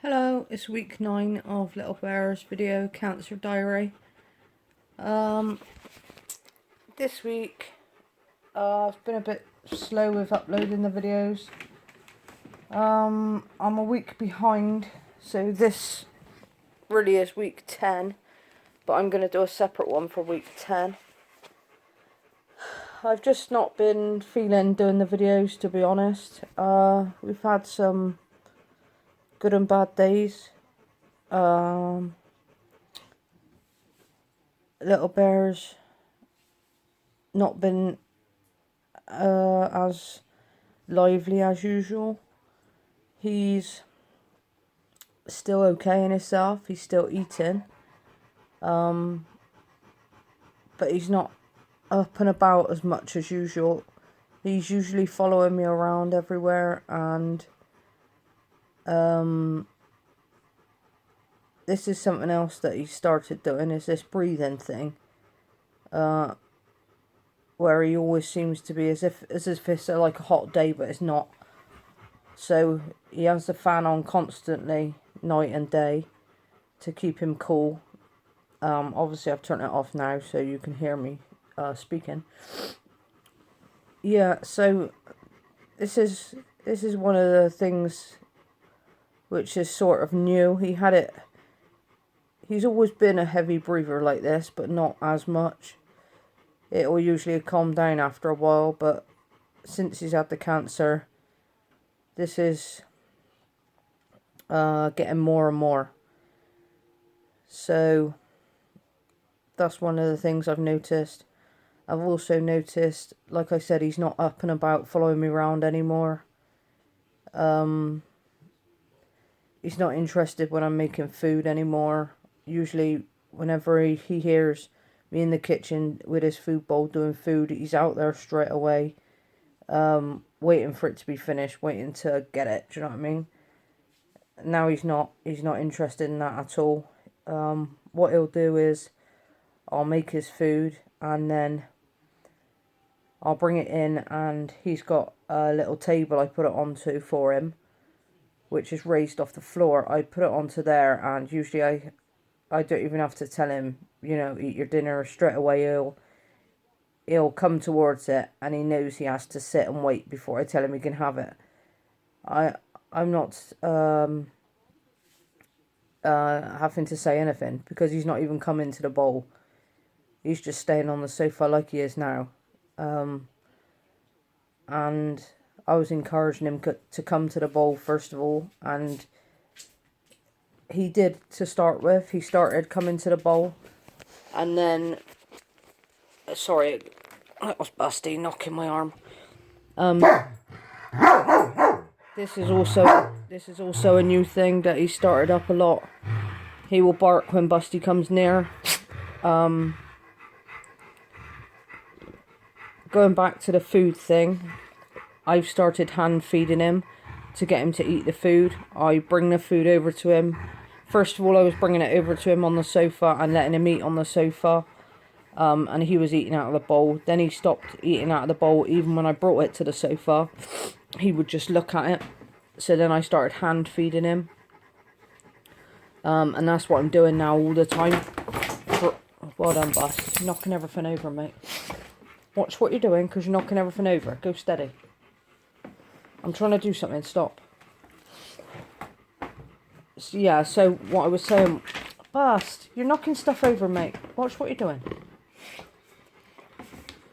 Hello, it's week 9 of Little Bear's video cancer diary. This week I've been a bit slow with uploading the videos. I'm a week behind, so this really is week 10, but I'm going to do a separate one for week 10. I've just not been feeling doing the videos, to be honest. We've had some good and bad days. Little Bear's not been as lively as usual. He's still okay in himself. He's still eating. But he's not up and about as much as usual. He's usually following me around everywhere, and this is something else that he started doing, is this breathing thing. Where he always seems to be as if it's like a hot day, but it's not. So he has the fan on constantly, night and day, to keep him cool. Obviously I've turned it off now so you can hear me speaking. Yeah, so this is one of the things which is sort of new. He's always been a heavy breather like this, but not as much. It will usually calm down after a while, but since he's had the cancer, this is getting more and more. So that's one of the things I've noticed. I've also noticed, like I said, he's not up and about following me around anymore. He's not interested when I'm making food anymore. Usually whenever he hears me in the kitchen with his food bowl doing food, he's out there straight away, waiting for it to be finished, waiting to get it. Do you know what I mean? Now he's not interested in that at all. What he'll do is I'll make his food and then I'll bring it in, and he's got a little table I put it onto for him, which is raised off the floor. I put it onto there, and usually I don't even have to tell him, eat your dinner. Straight away he'll come towards it, and he knows he has to sit and wait before I tell him he can have it. I'm not having to say anything, because he's not even come into the bowl. He's just staying on the sofa like he is now. And I was encouraging him to come to the bowl first of all, and he did to start with. He started coming to the bowl, and then, sorry, that was Busty knocking my arm. This is also a new thing that he started up a lot. He will bark when Busty comes near. Going back to the food thing, I've started hand feeding him to get him to eat the food. I bring the food over to him. First of all, I was bringing it over to him on the sofa and letting him eat on the sofa. And he was eating out of the bowl. Then he stopped eating out of the bowl. Even when I brought it to the sofa, he would just look at it. So then I started hand feeding him. And that's what I'm doing now all the time. Well done, Bus. You're knocking everything over, mate. Watch what you're doing, because you're knocking everything over. Go steady. I'm trying to do something. Stop. So, yeah, so what I was saying... Bust, you're knocking stuff over, mate. Watch what you're doing.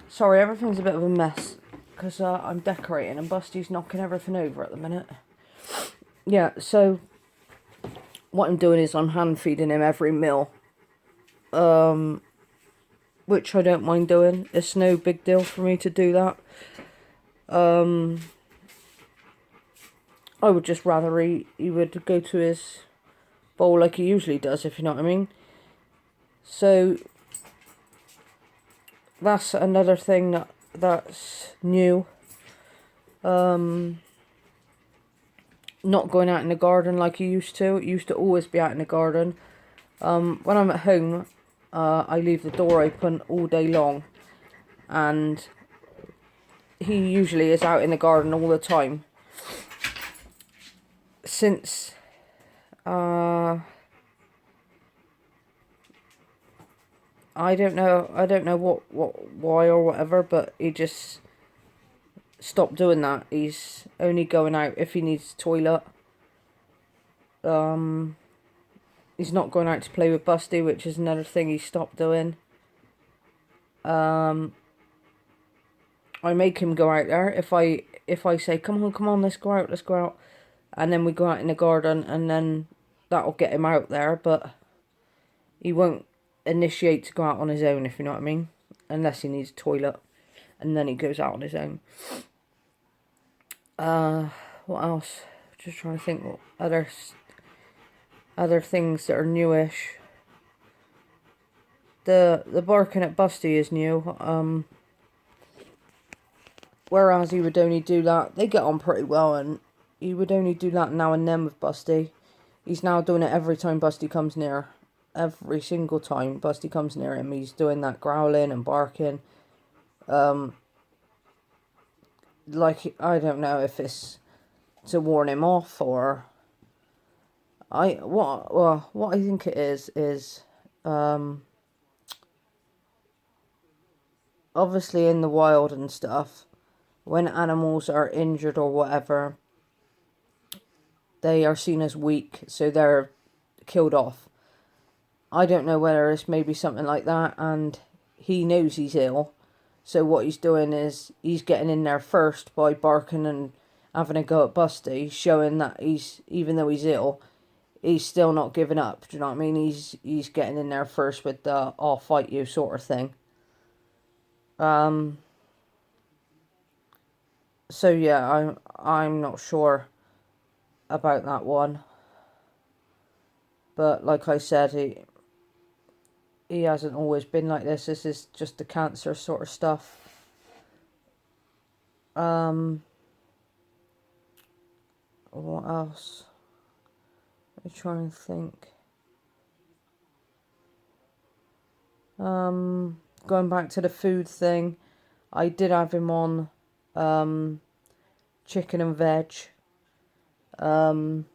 Sorry, everything's a bit of a mess, because I'm decorating and Busty's knocking everything over at the minute. Yeah, so what I'm doing is I'm hand feeding him every meal. Which I don't mind doing. It's no big deal for me to do that. I would just rather he would go to his bowl like he usually does, if you know what I mean. So that's another thing that's new. Not going out in the garden like he used to. It used to always be out in the garden. When I'm at home, I leave the door open all day long, and he usually is out in the garden all the time. Since I don't know. I don't know why or whatever, but he just stopped doing that. He's only going out if he needs the toilet. He's not going out to play with Busty, which is another thing he stopped doing. I make him go out there. If I say, come on, let's go out. And then we go out in the garden, and then that'll get him out there, but he won't initiate to go out on his own, if you know what I mean. Unless he needs a toilet, and then he goes out on his own. What else? Just trying to think what other things that are newish. The barking at Busty is new. Whereas he would only do that, they get on pretty well, and he would only do that now and then with Busty. He's now doing it every time Busty comes near. Every single time Busty comes near him, he's doing that growling and barking. Like, I don't know if it's to warn him off or what I think it is obviously in the wild and stuff, when animals are injured or whatever, they are seen as weak, so they're killed off. I don't know whether it's maybe something like that, and he knows he's ill, so what he's doing is he's getting in there first by barking and having a go at Busty, showing that even though he's ill, he's still not giving up. Do you know what I mean? He's getting in there first with the "I'll fight you" sort of thing. So yeah, I'm not sure about that one, but like I said, he hasn't always been like this. This is just the cancer sort of stuff. What else? Let me try and think. Going back to the food thing, I did have him on chicken and veg. And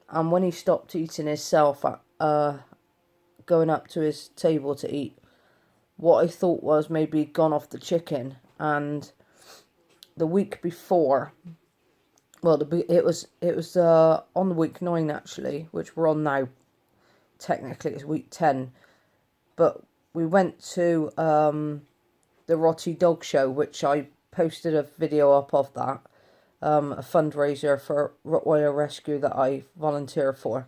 when he stopped eating himself, going up to his table to eat, what I thought was maybe he'd gone off the chicken. And the week before, well, it was on the week 9 actually, which we're on now. Technically, it's week 10, but we went to the Rotty Dog Show, which I posted a video up of that, a fundraiser for Rottweiler Rescue that I volunteer for,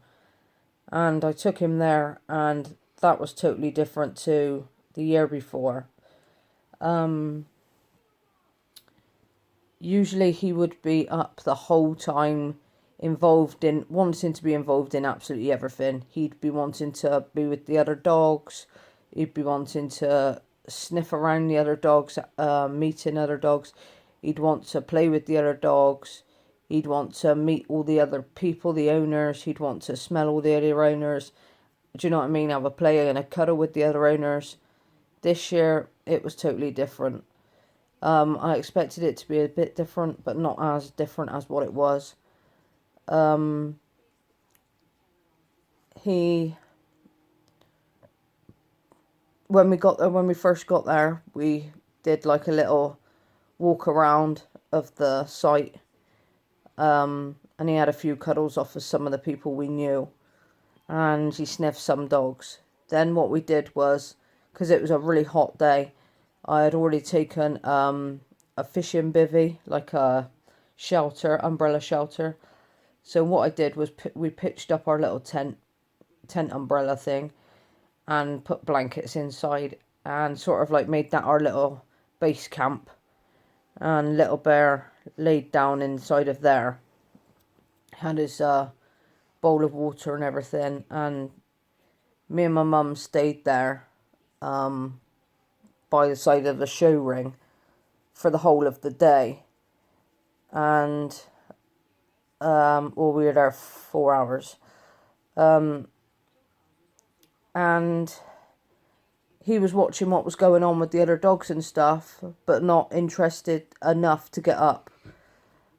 and I took him there, and that was totally different to the year before. Usually he would be up the whole time, wanting to be involved in absolutely everything. He'd be wanting to be with the other dogs. He'd be wanting to sniff around the other dogs, meeting other dogs. He'd want to play with the other dogs. He'd want to meet all the other people, the owners. He'd want to smell all the other owners. Do you know what I mean? Have a play and a cuddle with the other owners. This year, it was totally different. I expected it to be a bit different, but not as different as what it was. When we first got there, we did like a little walk around of the site, and he had a few cuddles off of some of the people we knew, and he sniffed some dogs. Then what we did was, because it was a really hot day, I had already taken a fishing bivvy, like a umbrella shelter. So what I did was we pitched up our little tent umbrella thing, and put blankets inside, and sort of like made that our little base camp. And Little Bear laid down inside of there, had his bowl of water and everything, and me and my mum stayed there by the side of the show ring for the whole of the day. And we were there 4 hours. And he was watching what was going on with the other dogs and stuff, but not interested enough to get up.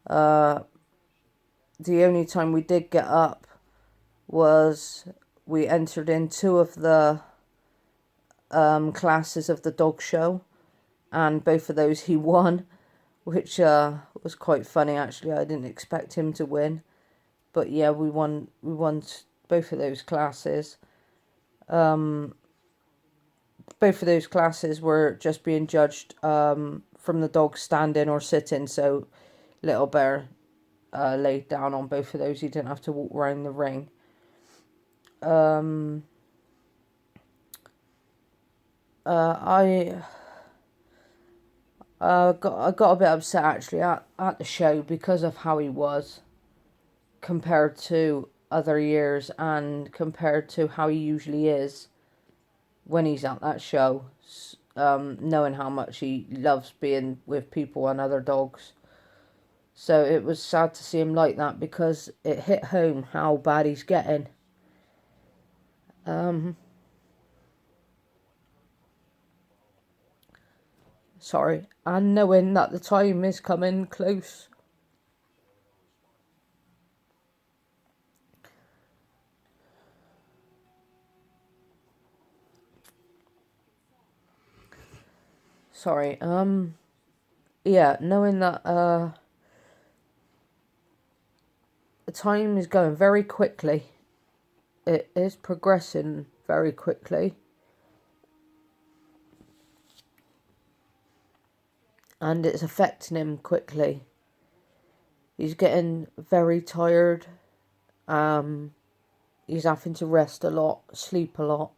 The only time we did get up was we entered in 2 of the classes of the dog show, and both of those he won, which was quite funny actually. I didn't expect him to win, but yeah, we won both of those classes. Both of those classes were just being judged from the dog standing or sitting, so Little Bear laid down on both of those. He didn't have to walk around the ring. I got a bit upset actually at the show because of how he was compared to other years and compared to how he usually is when he's at that show, knowing how much he loves being with people and other dogs. So it was sad to see him like that because it hit home how bad he's getting. Sorry, and knowing that the time is coming close. Sorry, yeah, knowing that the time is going very quickly. It is progressing very quickly. And it's affecting him quickly. He's getting very tired. He's having to rest a lot, sleep a lot.